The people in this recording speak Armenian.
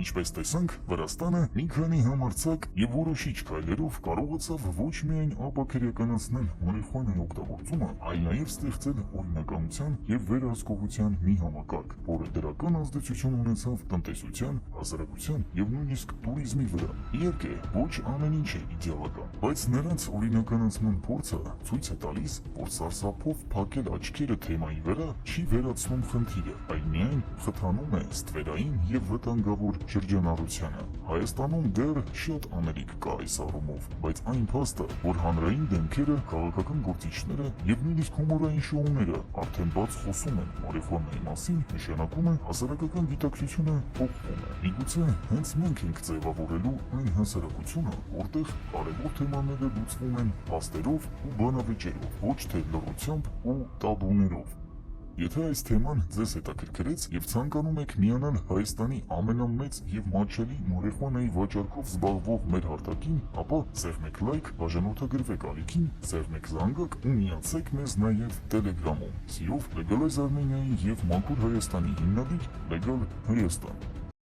Ինչպես տեսանք, Վրաստանը մի քանի համարձակ եւ որոշիչ քայլերով կարողացավ ոչ միայն ապաքերականացնել մարիխուանայի օգտագործումը, այլ նաեւ ստեղծել օրինականության եւ վերահսկողության մի համակարգ, որը դրական ազդեցություն ունեցավ տնտեսության, հասարակության եւ նույնիսկ туриզմի վրա։ Իհարկե, ոչ ամեն ինչ է իդեալական, բայց նրանց օրինականացման փորձը ցույց է տալիս, որ սարսափով փակել աչքերը թեմայի վրա չի վերացնում խնդիրը, այլ միայն խթանում է ստվերային եւ վտանգավոր շրջանառությանը։ Հայաստանում դեռ շատ անելիք կա այս առումով, բայց այն փաստը, որ հանրային դեմքերը, քաղաքական գործիչները եւ նույնիսկ հումորային շոուները արդեն բաց խոսում են մարիխուանայի մասին, նշանակում է հասարակական գիտակցությունը փոխվում է։ Միգուցե հենց մենք ենք ձևավորելու այն հասարակությունը, որտեղ կարևոր թեմաները լուծվում են փաստերով ու բանավեճերով, ոչ թե լռությամբ ու տաբուներով։ Եթե այս թեման ձեզ հետաքրքրեց եւ ցանկանում եք միանալ Հայաստանի ամենամեծ եւ մատչելի մարիխուանայի վաճառքով զբաղվող մեր հարթակին, ապա սեղմեք լայք, բաժանորդագրվեք ալիքին, սեղմեք զանգակ ու միացեք մեզ նաեւ Telegram-ում։ Սիրով Legalize Armenia-ի եւ Մաքուր Հայաստանի հիմնադիր Legal Հայաստան։